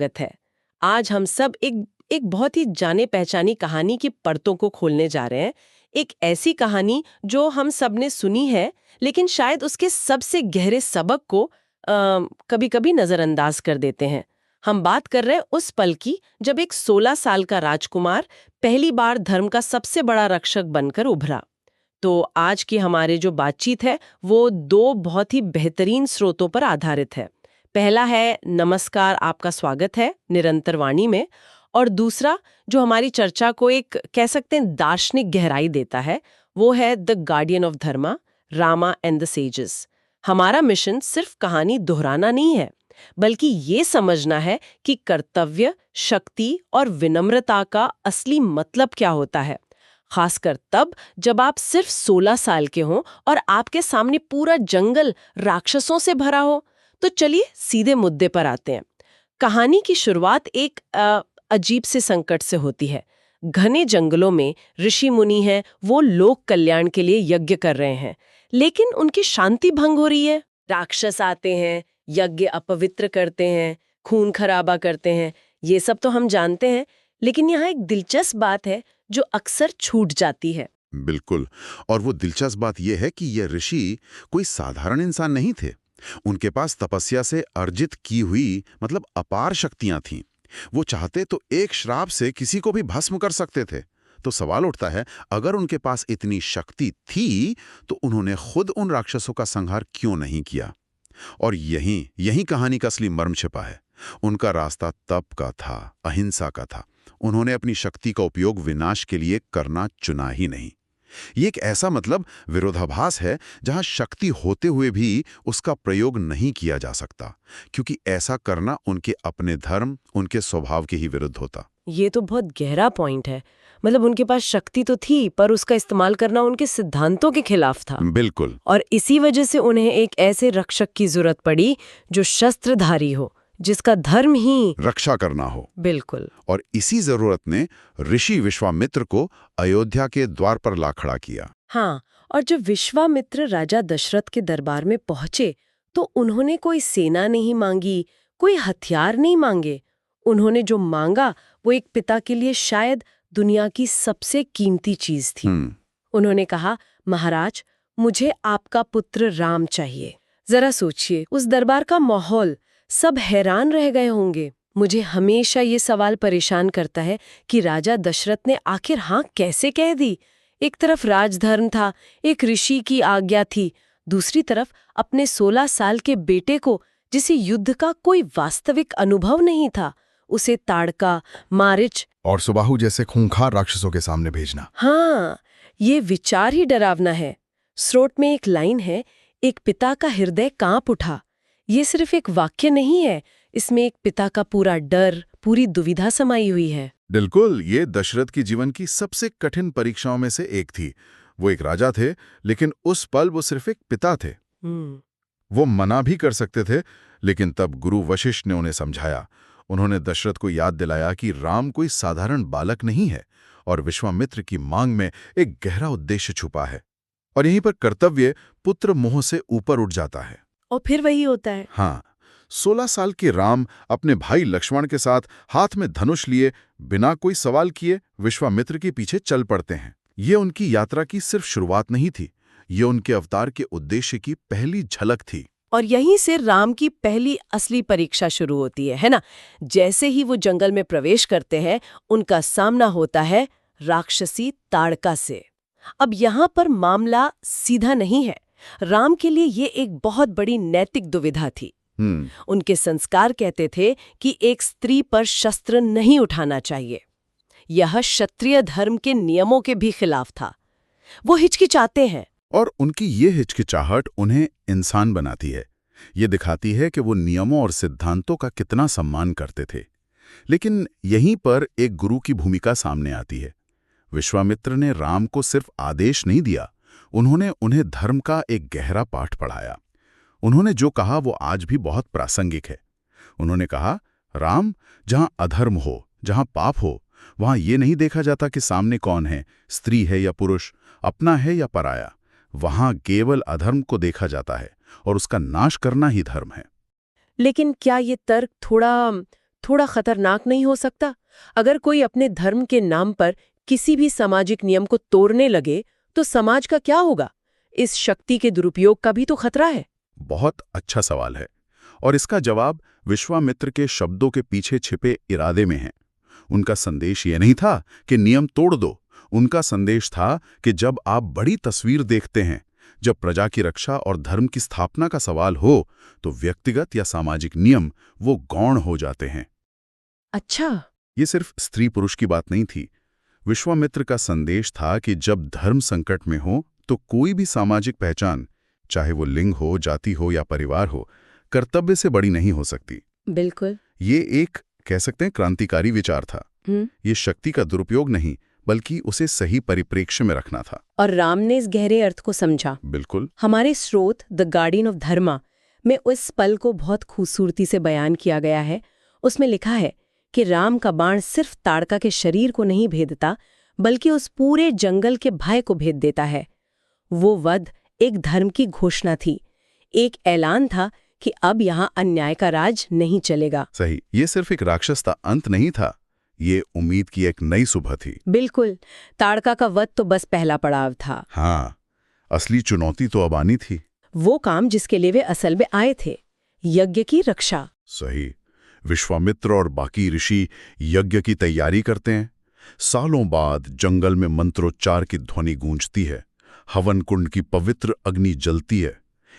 स्वागत है। आज हम सब एक एक बहुत ही जाने पहचानी कहानी की परतों को खोलने जा रहे हैं। एक ऐसी कहानी जो हम सब ने सुनी है, लेकिन शायद उसके सबसे गहरे सबक को कभी-कभी नजरअंदाज कर देते हैं। हम बात कर रहे हैं उस पल की जब एक 16 साल का राजकुमार पहली बार धर्म का सबसे बड़ा रक्षक बनकर उभरा। तो आज की हमारे जो बातचीत है वो दो बहुत ही बेहतरीन स्रोतों पर आधारित है। पहला है नमस्कार आपका स्वागत है निरंतर वाणी में, और दूसरा जो हमारी चर्चा को एक कह सकते हैं दार्शनिक गहराई देता है वो है the guardian of Dharma, Rama and the sages. हमारा मिशन सिर्फ कहानी दोहराना नहीं है, बल्कि ये समझना है कि कर्तव्य, शक्ति और विनम्रता का असली मतलब क्या होता है, खासकर तब जब आप सिर्फ 16 साल के हों और आपके सामने पूरा जंगल राक्षसों से भरा हो। तो चलिए सीधे मुद्दे पर आते हैं। कहानी की शुरुआत एक अजीब से संकट से होती है। घने जंगलों में ऋषि मुनि हैं, वो लोक कल्याण के लिए यज्ञ कर रहे हैं, लेकिन उनकी शांति भंग हो रही है। राक्षस आते हैं, यज्ञ अपवित्र करते हैं, खून खराबा करते हैं। ये सब तो हम जानते हैं, लेकिन यहाँ एक दिलचस्प बात है जो अक्सर छूट जाती है। बिल्कुल। और वो दिलचस्प बात यह है कि ये ऋषि कोई साधारण इंसान नहीं थे। उनके पास तपस्या से अर्जित की हुई अपार शक्तियां थीं। वो चाहते तो एक श्राप से किसी को भी भस्म कर सकते थे। तो सवाल उठता है, अगर उनके पास इतनी शक्ति थी तो उन्होंने खुद उन राक्षसों का संहार क्यों नहीं किया? और यहीं यहीं कहानी का असली मर्म छिपा है। उनका रास्ता तप का था, अहिंसा का था। उन्होंने अपनी शक्ति का उपयोग विनाश के लिए करना चुना ही नहीं। ये एक ऐसा विरोधाभास है जहां शक्ति होते हुए भी उसका प्रयोग नहीं किया जा सकता, क्योंकि ऐसा करना उनके अपने धर्म, उनके स्वभाव के ही विरुद्ध होता। ये तो बहुत गहरा पॉइंट है। मतलब उनके पास शक्ति तो थी, पर उसका इस्तेमाल करना उनके सिद्धांतों के खिलाफ था। बिल्कुल। और इसी वजह से उन्हें एक ऐसे रक्षक की जरूरत पड़ी जो शस्त्रधारी हो, जिसका धर्म ही रक्षा करना हो। बिल्कुल। और इसी जरूरत ने ऋषि विश्वामित्र को अयोध्या के द्वार पर ला खड़ा किया। हाँ, और जब विश्वामित्र राजा दशरथ के दरबार में पहुंचे तो उन्होंने कोई सेना नहीं मांगी, कोई हथियार नहीं मांगे। उन्होंने जो मांगा वो एक पिता के लिए शायद दुनिया की सबसे कीमती चीज थी। उन्होंने कहा, महाराज, मुझे आपका पुत्र राम चाहिए। जरा सोचिए, उस दरबार का माहौल, सब हैरान रह गए होंगे। मुझे हमेशा ये सवाल परेशान करता है कि राजा दशरथ ने आखिर हाँ कैसे कह दी। एक तरफ राजधर्म था, एक ऋषि की आज्ञा थी, दूसरी तरफ अपने 16 साल के बेटे को, जिसे युद्ध का कोई वास्तविक अनुभव नहीं था, उसे ताड़का, मारिच और सुबाहु जैसे खूंखार राक्षसों के सामने भेजना। हाँ, ये विचार ही डरावना है। स्रोत में एक लाइन है, एक पिता का हृदय कांप उठा। ये सिर्फ एक वाक्य नहीं है, इसमें एक पिता का पूरा डर, पूरी दुविधा समाई हुई है। बिल्कुल, ये दशरथ की जीवन की सबसे कठिन परीक्षाओं में से एक थी। वो एक राजा थे, लेकिन उस पल वो सिर्फ एक पिता थे। वो मना भी कर सकते थे, लेकिन तब गुरु वशिष्ठ ने उन्हें समझाया। उन्होंने दशरथ को याद दिलाया कि राम कोई साधारण बालक नहीं है और विश्वामित्र की मांग में एक गहरा उद्देश्य छुपा है। और यहीं पर कर्तव्य पुत्र मोह से ऊपर उठ जाता है। और फिर वही होता है। हाँ, 16 साल के राम अपने भाई लक्ष्मण के साथ हाथ में धनुष लिए बिना कोई सवाल किए विश्वामित्र के पीछे चल पड़ते हैं। ये उनकी यात्रा की सिर्फ शुरुआत नहीं थी, ये उनके अवतार के उद्देश्य की पहली झलक थी। और यहीं से राम की पहली असली परीक्षा शुरू होती है ना? जैसे ही वो जंगल में प्रवेश करते हैं, उनका सामना होता है राक्षसी ताड़का से। अब यहाँ पर मामला सीधा नहीं है। राम के लिए ये एक बहुत बड़ी नैतिक दुविधा थी। उनके संस्कार कहते थे कि एक स्त्री पर शस्त्र नहीं उठाना चाहिए। यह क्षत्रिय धर्म के नियमों के भी खिलाफ था। वो हिचकिचाते हैं, और उनकी ये हिचकिचाहट उन्हें इंसान बनाती है। ये दिखाती है कि वो नियमों और सिद्धांतों का कितना सम्मान करते थे। लेकिन यहीं पर एक गुरु की भूमिका सामने आती है। विश्वामित्र ने राम को सिर्फ आदेश नहीं दिया, उन्होंने उन्हें धर्म का एक गहरा पाठ पढ़ाया। उन्होंने जो कहा वो आज भी बहुत प्रासंगिक है। उन्होंने कहा, राम, जहां अधर्म हो, जहां पाप हो, वहां ये नहीं देखा जाता कि सामने कौन है, स्त्री है या पुरुष, अपना है या पराया। वहां केवल अधर्म को देखा जाता है और उसका नाश करना ही धर्म है। लेकिन क्या ये तर्क थोड़ा खतरनाक नहीं हो सकता? अगर कोई अपने धर्म के नाम पर किसी भी सामाजिक नियम को तोड़ने लगे तो समाज का क्या होगा? इस शक्ति के दुरुपयोग का भी तो खतरा है। बहुत अच्छा सवाल है, और इसका जवाब विश्वामित्र के शब्दों के पीछे छिपे इरादे में है। उनका संदेश ये नहीं था कि नियम तोड़ दो, उनका संदेश था कि जब आप बड़ी तस्वीर देखते हैं, जब प्रजा की रक्षा और धर्म की स्थापना का सवाल हो, तो व्यक्तिगत या सामाजिक नियम वो गौण हो जाते हैं। अच्छा। ये सिर्फ स्त्री पुरुष की बात नहीं थी। विश्वामित्र का संदेश था कि जब धर्म संकट में हो तो कोई भी सामाजिक पहचान, चाहे वो लिंग हो, जाति हो या परिवार हो, कर्तव्य से बड़ी नहीं हो सकती। बिल्कुल। ये एक कह सकते हैं क्रांतिकारी विचार था। ये शक्ति का दुरुपयोग नहीं, बल्कि उसे सही परिप्रेक्ष्य में रखना था। और राम ने इस गहरे अर्थ को समझा। बिल्कुल। हमारे स्रोत द गार्डियन ऑफ धर्मा में उस पल को बहुत खूबसूरती से बयान किया गया है। उसमें लिखा है कि राम का बाण सिर्फ ताड़का के शरीर को नहीं भेदता, बल्कि उस पूरे जंगल के भय को भेद देता है। वो वध एक धर्म की घोषणा थी, एक ऐलान था कि अब यहाँ अन्याय का राज नहीं चलेगा। सही, ये सिर्फ एक राक्षस का अंत नहीं था, ये उम्मीद की एक नई सुबह थी। बिल्कुल। ताड़का का वध तो बस पहला पड़ाव था। हाँ, असली चुनौती तो अब आनी थी। वो काम जिसके लिए वे असल में आए थे, यज्ञ की रक्षा। सही। विश्वामित्र और बाकी ऋषि यज्ञ की तैयारी करते हैं। सालों बाद जंगल में मंत्रोच्चार की ध्वनि गूंजती है, हवन कुंड की पवित्र अग्नि जलती है।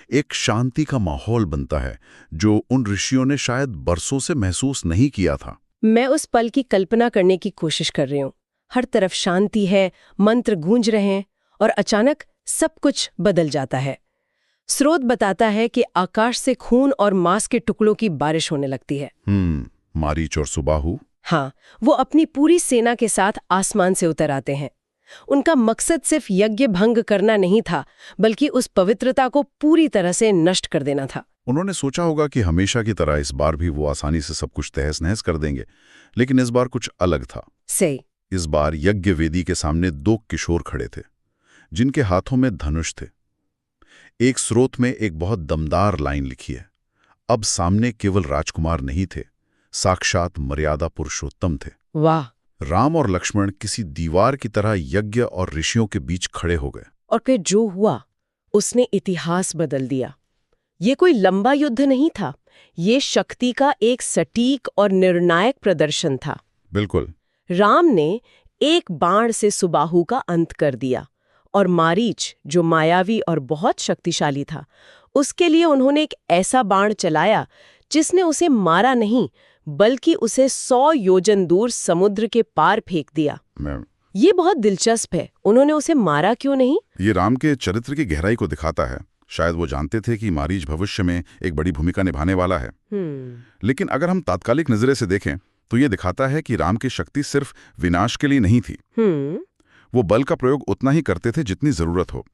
एक शांति का माहौल बनता है जो उन ऋषियों ने शायद बरसों से महसूस नहीं किया था। मैं उस पल की कल्पना करने की कोशिश कर रही हूँ। हर तरफ शांति है, मंत्र गूंज रहे हैं, और अचानक सब कुछ बदल जाता है। स्रोत बताता है कि आकाश से खून और मांस के टुकड़ों की बारिश होने लगती है। मारीच और सुबाहु। हाँ, वो अपनी पूरी सेना के साथ आसमान से उतर आते हैं। उनका मकसद सिर्फ यज्ञ भंग करना नहीं था, बल्कि उस पवित्रता को पूरी तरह से नष्ट कर देना था। उन्होंने सोचा होगा कि हमेशा की तरह इस बार भी वो आसानी से सब कुछ तहस नहस कर देंगे, लेकिन इस बार कुछ अलग था। सही। इस बार यज्ञ वेदी के सामने 2 किशोर खड़े थे, जिनके हाथों में धनुष थे। एक स्रोत में एक बहुत दमदार लाइन लिखी है, अब सामने केवल राजकुमार नहीं थे, साक्षात मर्यादा पुरुषोत्तम थे। वाह। राम और लक्ष्मण किसी दीवार की तरह यज्ञ और ऋषियों के बीच खड़े हो गए। और फिर जो हुआ, उसने इतिहास बदल दिया। ये कोई लंबा युद्ध नहीं था, ये शक्ति का एक सटीक और निर्णायक प्रदर्शन था। बिल्कुल। राम ने एक बाण से सुबाहु का अंत कर दिया, और मारीच, जो मायावी और बहुत शक्तिशाली था, उसके लिए उन्होंने एक ऐसा बाण चलाया जिसने उसे मारा नहीं, बल्कि उसे 100 योजन दूर समुद्र के पार फेंक दिया। ये बहुत दिलचस्प है। उन्होंने उसे मारा क्यों नहीं? ये राम के चरित्र की गहराई को दिखाता है। शायद वो जानते थे कि मारीच भविष्य में एक बड़ी भूमिका निभाने वाला है। लेकिन अगर हम तात्कालिक नजरे से देखें तो ये दिखाता है कि राम की शक्ति सिर्फ विनाश के लिए नहीं थी। वो बल का प्रयोग उतना ही करते थे जितनी जरूरत हो।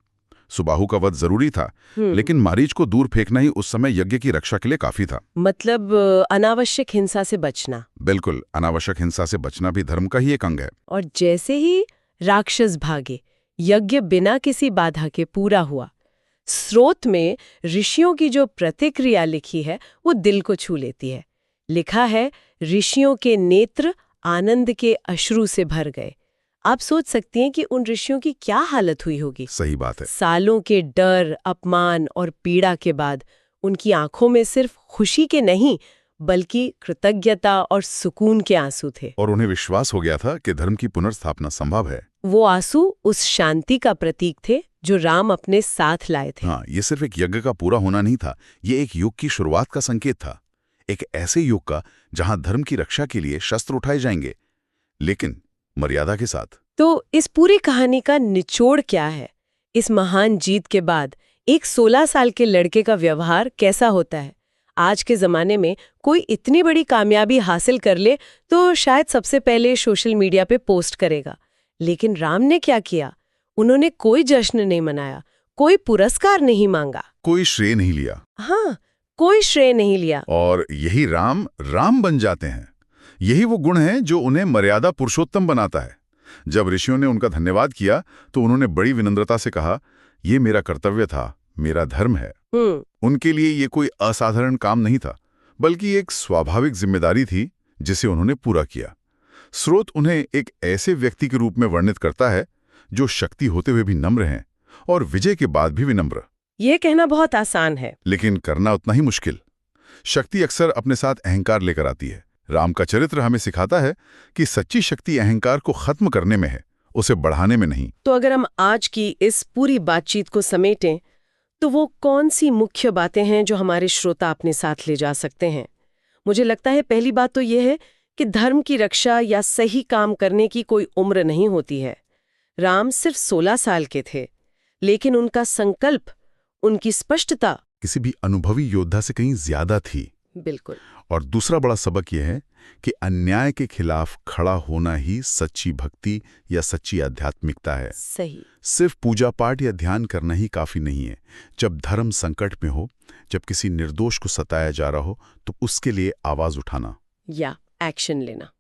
सुबाहु का वध जरूरी था, लेकिन मारीच को दूर फेंकना ही उस समय यज्ञ की रक्षा के लिए काफी था। मतलब अनावश्यक हिंसा से बचना। बिल्कुल, अनावश्यक हिंसा से बचना भी धर्म का ही एक अंग है। और जैसे ही राक्षस भागे, यज्ञ बिना किसी बाधा के पूरा हुआ। स्रोत में ऋषियों की जो प्रतिक्रिया लिखी है वो दिल को छू लेती है। लिखा है, ऋषियों के नेत्र आनंद के अश्रु से भर गए। आप सोच सकती हैं कि उन ऋषियों की क्या हालत हुई होगी। सही बात है। सालों के डर, अपमान और पीड़ा के बाद उनकी आंखों में सिर्फ खुशी के नहीं, बल्कि कृतज्ञता और सुकून के आंसू थे। और उन्हें विश्वास हो गया था कि धर्म की पुनर्स्थापना संभव है। वो आंसू उस शांति का प्रतीक थे जो राम अपने साथ लाए थे। हाँ, ये सिर्फ एक यज्ञ का पूरा होना नहीं था, ये एक युग की शुरुआत का संकेत था। एक ऐसे युग का जहां धर्म की रक्षा के लिए शस्त्र उठाए जाएंगे, लेकिन मर्यादा के साथ। तो इस पूरी कहानी का निचोड़ क्या है? इस महान जीत के बाद एक 16 साल के लड़के का व्यवहार कैसा होता है? आज के जमाने में कोई इतनी बड़ी कामयाबी हासिल कर ले तो शायद सबसे पहले सोशल मीडिया पे पोस्ट करेगा, लेकिन राम ने क्या किया? उन्होंने कोई जश्न नहीं मनाया, कोई पुरस्कार नहीं मांगा, कोई श्रेय नहीं लिया। हाँ, कोई श्रेय नहीं लिया। और यही राम बन जाते हैं। यही वो गुण है जो उन्हें मर्यादा पुरुषोत्तम बनाता है। जब ऋषियों ने उनका धन्यवाद किया तो उन्होंने बड़ी विनम्रता से कहा, ये मेरा कर्तव्य था, मेरा धर्म है। उनके लिए ये कोई असाधारण काम नहीं था, बल्कि एक स्वाभाविक जिम्मेदारी थी जिसे उन्होंने पूरा किया। स्रोत उन्हें एक ऐसे व्यक्ति के रूप में वर्णित करता है जो शक्ति होते हुए भी नम्र हैं और विजय के बाद भी विनम्र। यह कहना बहुत आसान है, लेकिन करना उतना ही मुश्किल। शक्ति अक्सर अपने साथ अहंकार लेकर आती है। राम का चरित्र हमें सिखाता है कि सच्ची शक्ति अहंकार को खत्म करने में है, उसे बढ़ाने में नहीं। तो अगर हम आज की इस पूरी बातचीत को समेटें तो वो कौन सी मुख्य बातें हैं जो हमारे श्रोता अपने साथ ले जा सकते हैं? मुझे लगता है पहली बात तो यह है कि धर्म की रक्षा या सही काम करने की कोई उम्र नहीं होती है। राम सिर्फ 16 साल के थे, लेकिन उनका संकल्प, उनकी स्पष्टता किसी भी अनुभवी योद्धा से कहीं ज्यादा थी। बिल्कुल। और दूसरा बड़ा सबक यह है कि अन्याय के खिलाफ खड़ा होना ही सच्ची भक्ति या सच्ची आध्यात्मिकता है। सही। सिर्फ पूजा पाठ या ध्यान करना ही काफी नहीं है। जब धर्म संकट में हो, जब किसी निर्दोष को सताया जा रहा हो, तो उसके लिए आवाज उठाना या एक्शन लेना,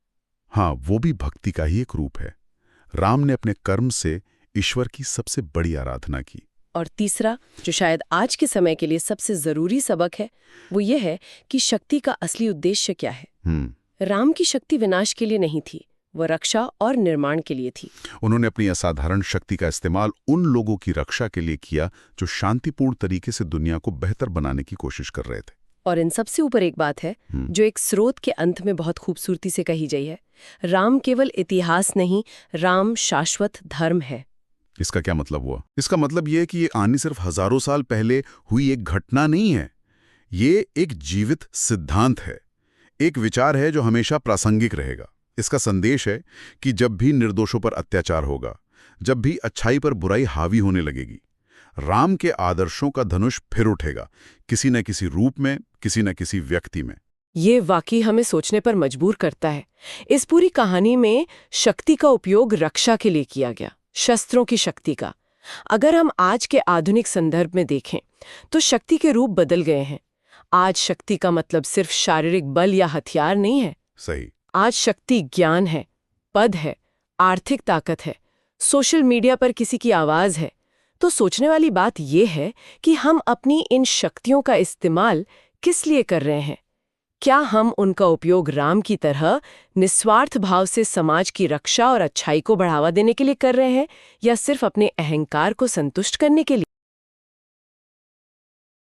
हाँ, वो भी भक्ति का ही एक रूप है। राम ने अपने कर्म से ईश्वर की सबसे बड़ी आराधना की। और तीसरा, जो शायद आज के समय के लिए सबसे जरूरी सबक है, वो ये है कि शक्ति का असली उद्देश्य क्या है। राम की शक्ति विनाश के लिए नहीं थी, वो रक्षा और निर्माण के लिए थी। उन्होंने अपनी असाधारण शक्ति का इस्तेमाल उन लोगों की रक्षा के लिए किया जो शांतिपूर्ण तरीके से दुनिया को बेहतर बनाने की कोशिश कर रहे थे। और इन सबसे ऊपर एक बात है जो एक स्रोत के अंत में बहुत खूबसूरती से कही गई है, राम केवल इतिहास नहीं, राम शाश्वत धर्म है। इसका क्या मतलब हुआ? इसका मतलब यह है कि ये कहानी सिर्फ हजारों साल पहले हुई एक घटना नहीं है, ये एक जीवित सिद्धांत है, एक विचार है जो हमेशा प्रासंगिक रहेगा। इसका संदेश है कि जब भी निर्दोषों पर अत्याचार होगा, जब भी अच्छाई पर बुराई हावी होने लगेगी, राम के आदर्शों का धनुष फिर उठेगा, किसी न किसी रूप में, किसी न किसी व्यक्ति में। ये वाकई हमें सोचने पर मजबूर करता है। इस पूरी कहानी में शक्ति का उपयोग रक्षा के लिए किया गया, शस्त्रों की शक्ति का। अगर हम आज के आधुनिक संदर्भ में देखें तो शक्ति के रूप बदल गए हैं। आज शक्ति का मतलब सिर्फ शारीरिक बल या हथियार नहीं है। सही। आज शक्ति ज्ञान है, पद है, आर्थिक ताकत है, सोशल मीडिया पर किसी की आवाज है। तो सोचने वाली बात यह है कि हम अपनी इन शक्तियों का इस्तेमाल किस लिए कर रहे हैं? क्या हम उनका उपयोग राम की तरह निस्वार्थ भाव से समाज की रक्षा और अच्छाई को बढ़ावा देने के लिए कर रहे हैं, या सिर्फ अपने अहंकार को संतुष्ट करने के लिए?